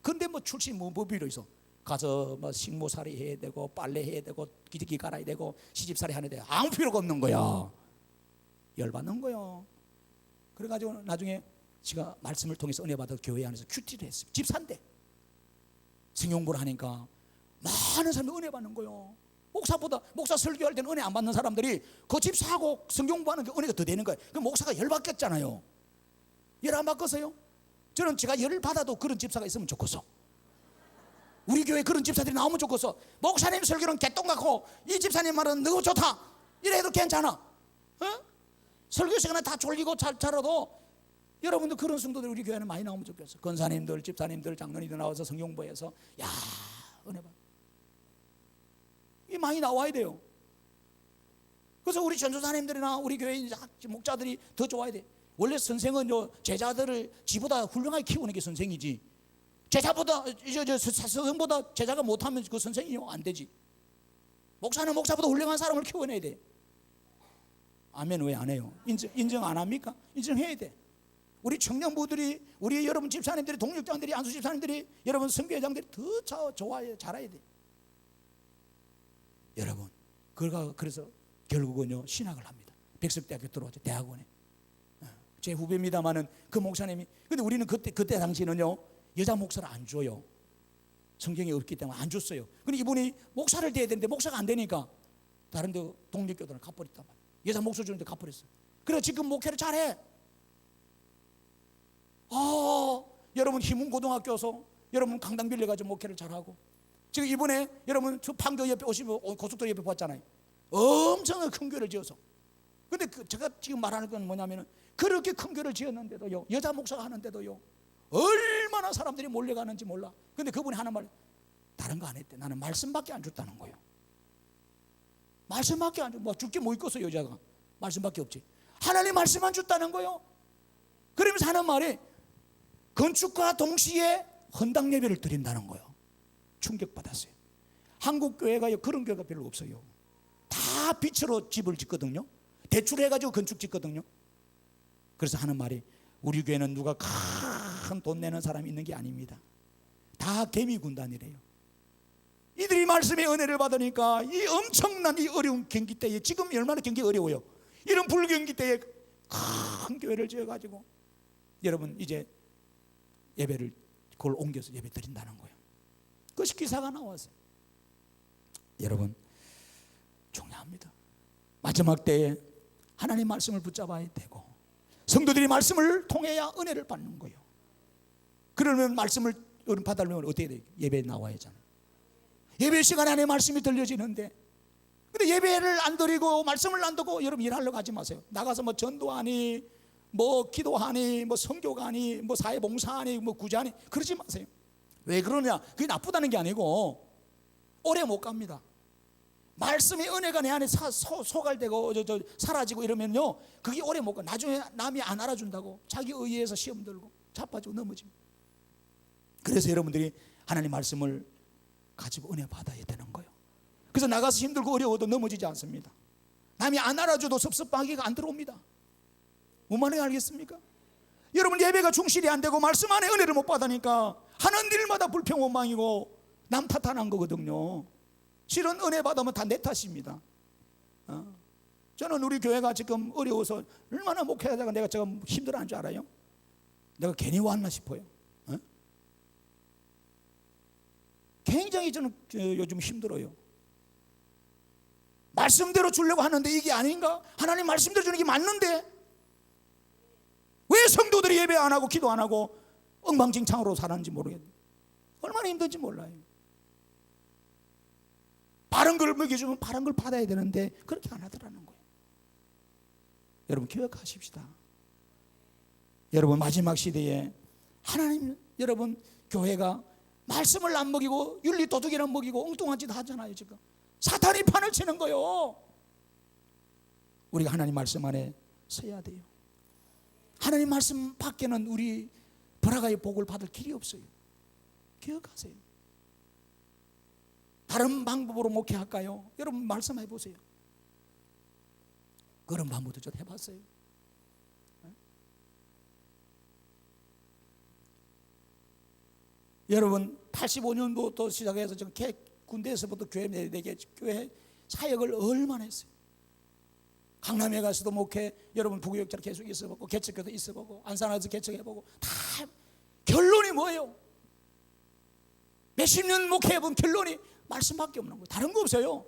근데 뭐 출신 뭐 필요 있어? 가서 뭐 식모살이 해야 되고 빨래 해야 되고 기저귀 갈아야 되고 시집살이 하는 데 아무 필요가 없는 거야. 열받는 거요. 그래가지고 나중에 제가 말씀을 통해서 은혜 받아 교회 안에서 큐티를 했어요. 집사인데 성경부를 하니까 많은 사람이 은혜 받는 거요. 목사 설교할 때는 은혜 안 받는 사람들이 그 집사하고 성경부하는 게 은혜가 더 되는 거예요. 그 목사가 열 받겠잖아요. 열 안 받겠어요? 저는 제가 열 받아도 그런 집사가 있으면 좋겠어. 우리 교회 그런 집사들이 나오면 좋겠어. 목사님 설교는 개똥 같고 이 집사님 말은 너무 좋다. 이래도 괜찮아. 어? 설교 시간에 다 졸리고 자라도 여러분들 그런 성도들 우리 교회는 많이 나오면 좋겠어. 권사님들, 집사님들, 장로님들 나와서 성경부에서 야 은혜 받. 이 많이 나와야 돼요. 그래서 우리 전도사님들이나 우리 교회 목자들이 더 좋아야 돼. 원래 선생은 제자들을 지보다 훌륭하게 키우는 게 선생이지. 제자보다 선생보다 제자가 못하면 그 선생이 안 되지. 목사는 목사보다 훌륭한 사람을 키워내야 돼. 아멘. 왜 안 해요? 인정 안 합니까? 인정해야 돼. 우리 청년부들이, 우리 여러분 집사님들이, 동력장들이, 안수 집사님들이, 여러분 선교회장들이 더 좋아해, 잘해야 돼. 여러분, 그래서 결국은요 신학을 합니다. 백석대학교 들어왔죠. 대학원에. 제 후배입니다만은 그 목사님이. 근데 우리는 그때 당시는요 여자 목사를 안 줘요. 성경에 없기 때문에 안 줬어요. 근데 이분이 목사를 돼야 되는데 목사가 안 되니까 다른 데 동력교단을 가버렸단 말이에요. 여자 목사 주는데 가버렸어요. 그래서 지금 목회를 잘해. 여러분 희문고등학교에서 여러분 강당 빌려가지고 목회를 잘하고, 지금 이번에 여러분 저 판교 옆에 오시면 고속도로 옆에 봤잖아요. 엄청나게 큰 교회를 지어서. 근데 제가 지금 말하는 건 뭐냐면은 그렇게 큰 교회를 지었는데도요 여자 목사가 하는데도요 얼마나 사람들이 몰려가는지 몰라. 근데 그분이 하는 말 다른 거 안 했대. 나는 말씀밖에 안 줬다는 거예요. 말씀밖에 안 줘. 뭐 줄 게 뭐 있겠어 여자가. 말씀밖에 없지. 하나님 말씀만 줬다는 거예요. 그러면서 하는 말이 건축과 동시에 헌당 예배를 드린다는 거예요. 충격받았어요. 한국 교회가 그런 교회가 별로 없어요. 다 빛으로 집을 짓거든요. 대출해가지고 건축 짓거든요. 그래서 하는 말이 우리 교회는 누가 큰 돈 내는 사람이 있는 게 아닙니다. 다 개미 군단이래요. 이들이 말씀의 은혜를 받으니까 이 엄청난 이 어려운 경기 때에, 지금 얼마나 경기 어려워요. 이런 불경기 때에 큰 교회를 지어가지고 여러분 이제 예배를 그걸 옮겨서 예배 드린다는 거예요. 그것이 기사가 나왔어요. 여러분 중요합니다. 마지막 때에 하나님 말씀을 붙잡아야 되고 성도들이 말씀을 통해야 은혜를 받는 거예요. 그러면 말씀을 받으려면 어떻게 돼요? 예배에 나와야 하잖아요. 예배 시간에 하나님의 말씀이 들려지는데, 근데 예배를 안 드리고 말씀을 안 듣고 여러분 일하려고 하지 마세요. 나가서 뭐 전도하니 뭐 기도하니 뭐 선교가니 뭐 사회봉사하니 뭐 구제하니 그러지 마세요. 왜 그러냐? 그게 나쁘다는 게 아니고 오래 못 갑니다. 말씀의 은혜가 내 안에 소갈되고 사라지고 이러면요 그게 오래 못 가. 나중에 남이 안 알아준다고 자기 의의에서 시험 들고 자빠지고 넘어집니다. 그래서 여러분들이 하나님 말씀을 가지고 은혜 받아야 되는 거예요. 그래서 나가서 힘들고 어려워도 넘어지지 않습니다. 남이 안 알아줘도 섭섭하기가 안 들어옵니다. 뭔 말인지 알겠습니까? 여러분 예배가 충실이 안 되고 말씀 안에 은혜를 못 받으니까 하는 일마다 불평원망이고 남 탓하는 거거든요. 실은 은혜 받으면 다 내 탓입니다. 저는 우리 교회가 지금 어려워서 얼마나 목회하다가 내가 지금 힘들어하는 줄 알아요? 내가 괜히 왔나 싶어요. 굉장히 저는 요즘 힘들어요. 말씀대로 주려고 하는데 이게 아닌가? 하나님 말씀대로 주는 게 맞는데 왜 성도들이 예배 안 하고 기도 안 하고 엉망진창으로 사는지 모르겠어요. 얼마나 힘든지 몰라요. 바른 걸 먹여주면 바른 걸 받아야 되는데 그렇게 안 하더라는 거예요. 여러분 기억하십시다. 여러분, 마지막 시대에 하나님, 여러분, 교회가 말씀을 안 먹이고 윤리 도덕이나 먹이고 엉뚱한 짓 하잖아요. 지금 사탄이 판을 치는 거요. 우리가 하나님 말씀 안에 서야 돼요. 하나님 말씀 밖에는 우리 브라가의 복을 받을 길이 없어요. 기억하세요. 다른 방법으로 목회할까요? 여러분 말씀해 보세요. 그런 방법도 좀 해봤어요. 여러분 85년도부터 시작해서 지금 군대에서부터 교회 내게 교회 사역을 얼마나 했어요. 강남에 가서도 목회, 여러분 부교육자로 계속 있어보고 개척교도 있어보고 안산에서 개척해보고 다 결론이 뭐예요? 몇십 년 목회해본 결론이 말씀밖에 없는 거예요. 다른 거 없어요.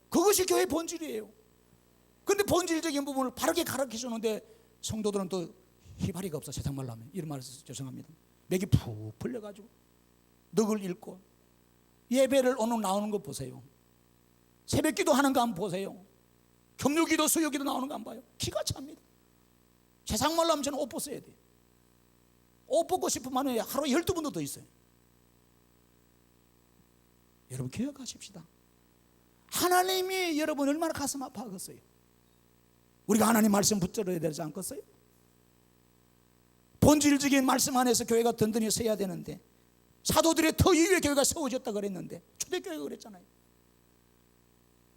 그것이 교회의 본질이에요. 그런데 본질적인 부분을 바르게 가르쳐주는데 성도들은 또 희발이가 없어. 세상 말로 하면 이런 말을 써서 죄송합니다. 맥이 푹 풀려가지고 넋을 잃고 예배를 오늘 나오는 거 보세요. 새벽기도 하는 거 한번 보세요. 경유기도 수요기도 나오는 거 한번 봐요. 기가 찹니다. 세상 말로 하면 저는 옷 벗어야 돼요. 옷 벗고 싶으면 하루에 12번도 더 있어요. 여러분 기억하십시다. 하나님이 여러분 얼마나 가슴 아파하겠어요. 우리가 하나님 말씀 붙들어야 되지 않겠어요? 본질적인 말씀 안에서 교회가 든든히 서야 되는데, 사도들의 터 이후에 교회가 세워졌다 그랬는데 초대교회가 그랬잖아요.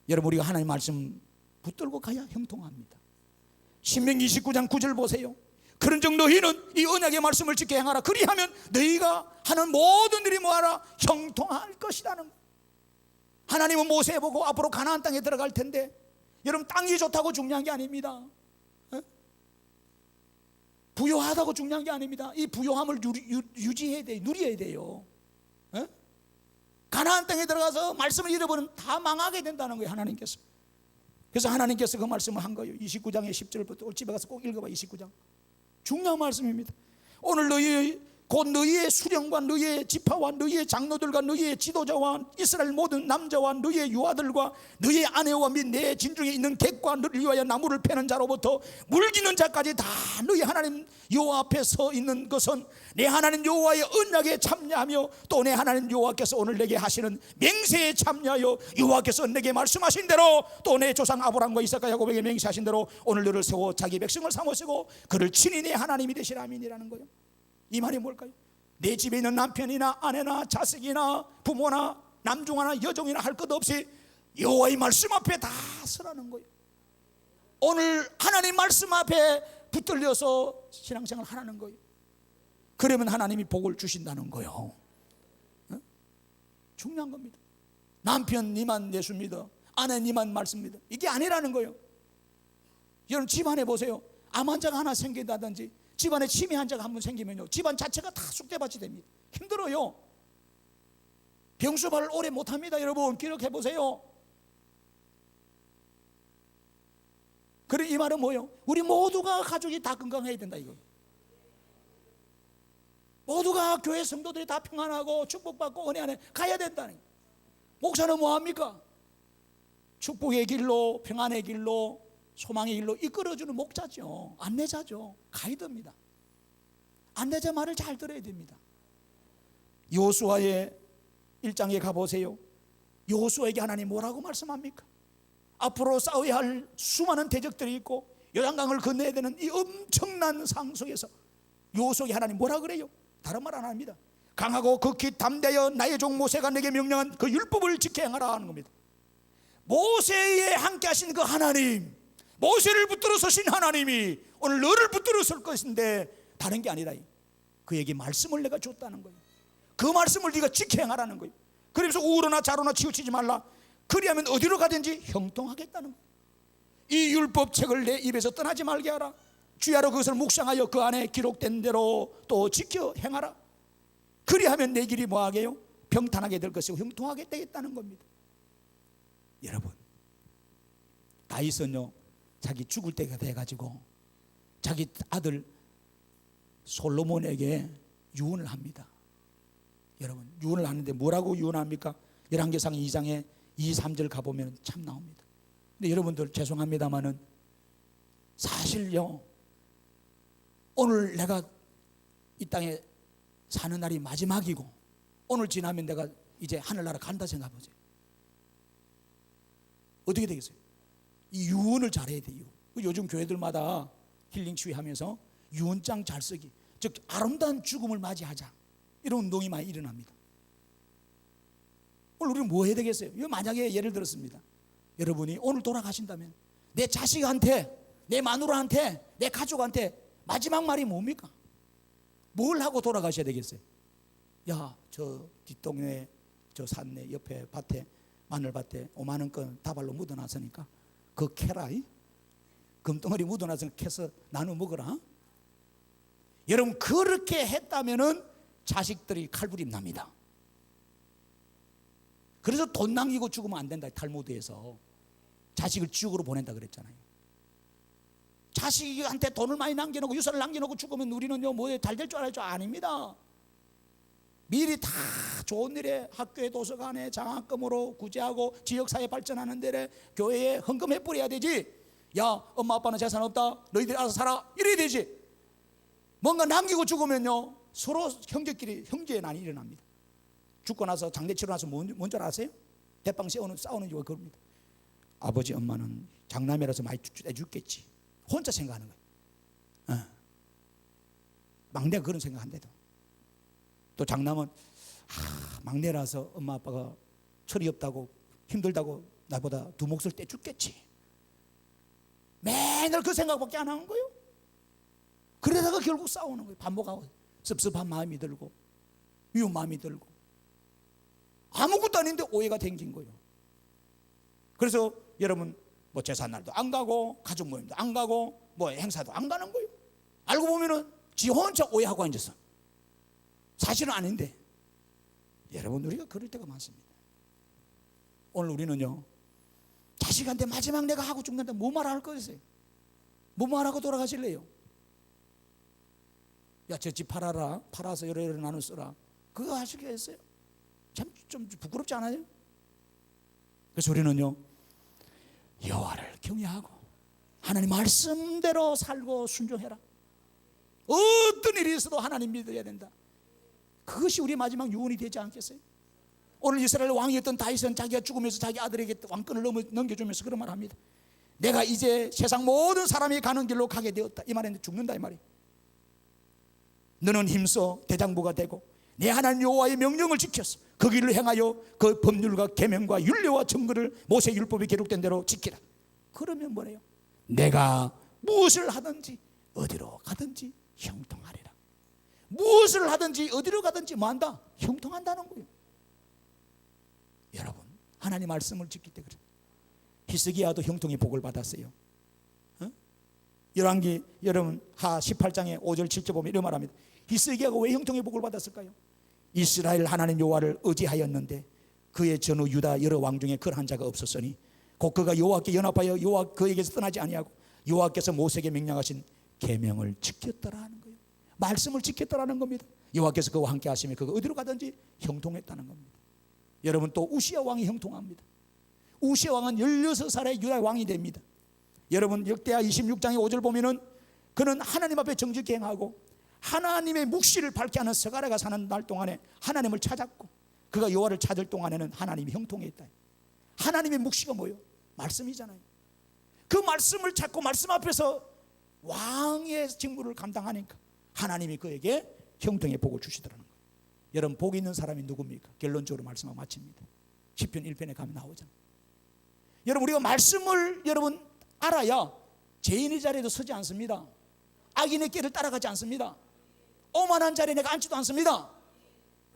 여러분 우리가 하나님 말씀 붙들고 가야 형통합니다. 신명기 29장 9절 보세요. 그런즉 너희는 이 언약의 말씀을 지켜 행하라. 그리하면 너희가 하는 모든 일이 뭐하라? 형통할 것이라는 거예요. 하나님은 모세 보고 앞으로 가나안 땅에 들어갈 텐데, 여러분 땅이 좋다고 중요한 게 아닙니다. 부요하다고 중요한 게 아닙니다. 이 부요함을 유지해야 돼요. 누려야 돼요. 가나안 땅에 들어가서 말씀을 잃어버리면 다 망하게 된다는 거예요. 하나님께서. 그래서 하나님께서 그 말씀을 한 거예요. 29장의 10절부터 오늘 집에 가서 꼭 읽어봐. 29장 중요한 말씀입니다. 오늘 곧 너희의 수령과 너희의 지파와 너희의 장로들과 너희의 지도자와 이스라엘 모든 남자와 너희의 유아들과 너희의 아내와 및 내 진중에 있는 객과 너를 위하여 나무를 패는 자로부터 물기는 자까지 다 너희 하나님 여호와 앞에 서 있는 것은 내 하나님 여호와의 언약에 참여하며 또 내 하나님 여호와께서 오늘 내게 하시는 맹세에 참여하여 여호와께서 내게 말씀하신 대로 또 내 조상 아브라함과 이삭과 야곱에게 맹세하신 대로 오늘 너를 세워 자기 백성을 삼으시고 그를 친히 내 하나님이 되시라. 아멘이라는 거예요. 이 말이 뭘까요? 내 집에 있는 남편이나 아내나 자식이나 부모나 남종하나 여종이나 할 것 없이 여호와의 말씀 앞에 다 서라는 거예요. 오늘 하나님 말씀 앞에 붙들려서 신앙생활 하라는 거예요. 그러면 하나님이 복을 주신다는 거예요. 중요한 겁니다. 남편 니만 예수 믿어, 아내 니만 말씀 믿어, 이게 아니라는 거예요. 여러분 집안에 보세요. 암 환자가 하나 생긴다든지 집안에 치매 환자가 한 번 생기면요, 집안 자체가 다 쑥대밭이 됩니다. 힘들어요. 병수발을 오래 못합니다. 여러분 기록해 보세요. 그래 이 말은 뭐예요? 우리 모두가 가족이 다 건강해야 된다 이거. 모두가 교회 성도들이 다 평안하고 축복받고 은혜 안에 가야 된다는 거예요. 목사는 뭐합니까? 축복의 길로, 평안의 길로, 소망의 길로 이끌어주는 목자죠. 안내자죠. 가이드입니다. 안내자 말을 잘 들어야 됩니다. 여호수아의 1장에 가보세요. 여호수아에게 하나님 뭐라고 말씀합니까? 앞으로 싸워야 할 수많은 대적들이 있고 요단강을 건너야 되는 이 엄청난 상황 속에서 여호수아에게 하나님 뭐라 그래요? 다른 말 안 합니다. 강하고 극히 담대하여 나의 종 모세가 내게 명령한 그 율법을 지켜 행하라 하는 겁니다. 모세에 함께 하신 그 하나님, 모세를 붙들어 서신 하나님이 오늘 너를 붙들어 설 것인데 다른 게 아니라 그에게 말씀을 내가 줬다는 거예요. 그 말씀을 네가 지켜 행하라는 거예요. 그래서 우로나 자로나 치우치지 말라. 그리하면 어디로 가든지 형통하겠다는 거예요. 이 율법책을 내 입에서 떠나지 말게 하라. 주야로 그것을 묵상하여 그 안에 기록된 대로 또 지켜 행하라. 그리하면 내 길이 뭐하게요? 평탄하게 될 것이고 형통하게 되겠다는 겁니다. 여러분 다윗은요 자기 죽을 때가 돼가지고 자기 아들 솔로몬에게 유언을 합니다. 여러분 유언을 하는데 뭐라고 유언합니까? 열왕기상 2장에 2, 3절 가보면 참 나옵니다. 근데 여러분들 죄송합니다마는 사실요 오늘 내가 이 땅에 사는 날이 마지막이고 오늘 지나면 내가 이제 하늘나라 간다 생각해보세요. 어떻게 되겠어요? 이 유언을 잘해야 돼요. 요즘 교회들마다 힐링 치유하면서 유언장 잘 쓰기, 즉 아름다운 죽음을 맞이하자, 이런 운동이 많이 일어납니다. 오늘 우리는 뭐 해야 되겠어요? 이거 만약에 예를 들었습니다. 여러분이 오늘 돌아가신다면 내 자식한테, 내 마누라한테, 내 가족한테 마지막 말이 뭡니까? 뭘 하고 돌아가셔야 되겠어요? 야, 저 뒷동네 저 산내 옆에 밭에 마늘밭에 5만 원권 다발로 묻어놨으니까 그 캐라이 금덩어리 묻어놨으니까 캐서 나눠 먹어라. 여러분 그렇게 했다면은 자식들이 칼부림 납니다. 그래서 돈 남기고 죽으면 안 된다. 탈무드에서 자식을 지옥으로 보낸다 그랬잖아요. 자식한테 돈을 많이 남겨놓고 유산을 남겨놓고 죽으면 우리는요 뭐에 잘 될 줄 알죠? 아닙니다. 미리 다 좋은 일에 학교에 도서관에 장학금으로 구제하고 지역사회 발전하는 데에 교회에 헌금해 뿌려야 되지. 야, 엄마 아빠는 재산 없다, 너희들이 알아서 살아, 이래야 되지. 뭔가 남기고 죽으면요 서로 형제끼리 형제의 난이 일어납니다. 죽고 나서 장례 치러 나서 뭔줄 아세요? 대빵 세우는 싸우는 이유가 그겁니다. 아버지 엄마는 장남이라서 많이 해줬겠지, 혼자 생각하는 거예요. 막내가 그런 생각한대도. 또 장남은 막내라서 엄마 아빠가 철이 없다고 힘들다고 나보다 두 몫을 떼줬겠지. 맨날 그 생각밖에 안 하는 거예요. 그러다가 결국 싸우는 거예요. 반복하고 섭섭한 마음이 들고 미운 마음이 들고 아무것도 아닌데 오해가 생긴 거예요. 그래서 여러분 뭐 제삿날도 안 가고 가족 모임도 안 가고 뭐 행사도 안 가는 거예요. 알고 보면은 지 혼자 오해하고 앉았어. 사실은 아닌데. 여러분 우리가 그럴 때가 많습니다. 오늘 우리는요 자식한테 마지막 내가 하고 죽는다 뭐 말할 거였어요? 뭐 말하고 돌아가실래요? 야, 저 집 팔아라, 팔아서 여러 나눠 쓰라, 그거 하시겠어요? 참 좀 부끄럽지 않아요? 그래서 우리는요 여호와를 경외하고 하나님 말씀대로 살고 순종해라. 어떤 일이 있어도 하나님 믿어야 된다. 그것이 우리의 마지막 유언이 되지 않겠어요? 오늘 이스라엘 왕이었던 다윗은 자기가 죽으면서 자기 아들에게 왕권을 넘겨주면서 그런 말을 합니다. 내가 이제 세상 모든 사람이 가는 길로 가게 되었다. 이 말인데 죽는다 이 말이에요. 너는 힘써 대장부가 되고 내 하나님 여호와의 명령을 지켰어. 그 길을 행하여 그 법률과 계명과 율례와 증거를 모세 율법에 기록된 대로 지키라. 그러면 뭐래요? 내가 무엇을 하든지 어디로 가든지 형통하리라. 무엇을 하든지 어디로 가든지 뭐 한다? 형통한다는 거예요. 여러분 하나님 말씀을 지킬 때 그래요. 히스기야도 형통의 복을 받았어요. 열왕기 여러분 하 18장에 5절 7절 보면 이런 말합니다. 히스기야가 왜 형통의 복을 받았을까요? 이스라엘 하나님 여호와를 의지하였는데 그의 전후 유다 여러 왕 중에 그런 자가 없었으니 곧 그가 여호와께 연합하여 여호와 그에게서 떠나지 아니하고 여호와께서 모세에게 명령하신 계명을 지켰더라 하는 거예요. 말씀을 지켰더라는 겁니다. 여호와께서 그와 함께 하시면 그가 어디로 가든지 형통했다는 겁니다. 여러분 또 우시야 왕이 형통합니다. 우시야 왕은 16살에 유다 왕이 됩니다. 여러분 역대하 26장의 5절 보면은 그는 하나님 앞에 정직히 행하고 하나님의 묵시를 밝게 하는 서가랴가 사는 날 동안에 하나님을 찾았고 그가 여호와를 찾을 동안에는 하나님이 형통했다. 하나님의 묵시가 뭐예요? 말씀이잖아요. 그 말씀을 찾고 말씀 앞에서 왕의 직무를 감당하니까 하나님이 그에게 형통의 복을 주시더라는 거예요. 여러분 복 있는 사람이 누굽니까? 결론적으로 말씀하고 마칩니다. 시편 1편에 가면 나오잖아요. 여러분 우리가 말씀을 여러분 알아야 죄인의 자리에도 서지 않습니다. 악인의 길을 따라가지 않습니다. 오만한 자리에 내가 앉지도 않습니다.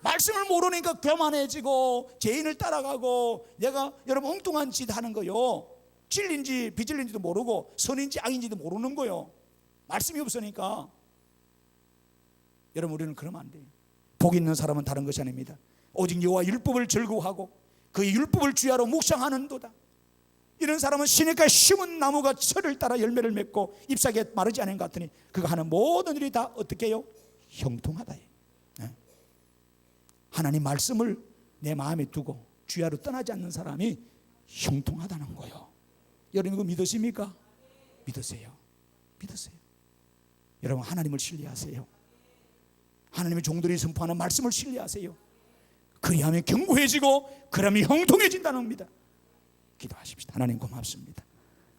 말씀을 모르니까 교만해지고 죄인을 따라가고 내가 여러분 엉뚱한 짓 하는 거요. 진리인지 비진리인지도 모르고 선인지 악인지도 모르는 거요. 말씀이 없으니까. 여러분 우리는 그러면 안 돼요. 복 있는 사람은 다른 것이 아닙니다. 오직 여호와 율법을 즐거워하고 그의 율법을 주야로 묵상하는도다. 이런 사람은 시냇가에 심은 나무가 철을 따라 열매를 맺고 잎사귀에 마르지 않은 것 같으니 그가 하는 모든 일이 다 어떻게 해요? 형통하다. 하나님 말씀을 내 마음에 두고 주야로 떠나지 않는 사람이 형통하다는 거예요. 여러분 이거 믿으십니까? 믿으세요. 믿으세요. 여러분, 하나님을 신뢰하세요. 하나님의 종들이 선포하는 말씀을 신뢰하세요. 그리하면 견고해지고 그러면 형통해진다는 겁니다. 기도하십시다. 하나님 고맙습니다.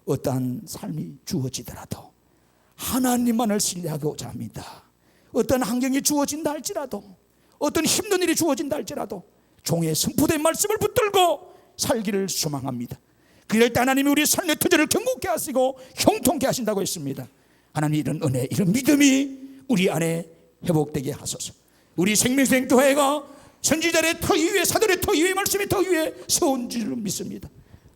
어떠한 삶이 주어지더라도 하나님만을 신뢰하고자 합니다. 어떤 환경이 주어진다 할지라도, 어떤 힘든 일이 주어진다 할지라도 종의 선포된 말씀을 붙들고 살기를 소망합니다. 그럴 때 하나님이 우리 삶의 터전을 견고케 하시고 형통케 하신다고 했습니다. 하나님, 이런 은혜, 이런 믿음이 우리 안에 회복되게 하소서. 우리 생명생교회가 선지자의 터 위에, 사도의 터 위에, 말씀의 터 위에 세운 줄을 믿습니다.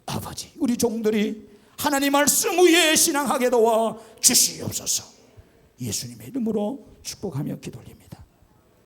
아버지, 우리 종들이 하나님 말씀 위에 신앙하게 도와 주시옵소서. 예수님의 이름으로 축복하며 기도드립니다.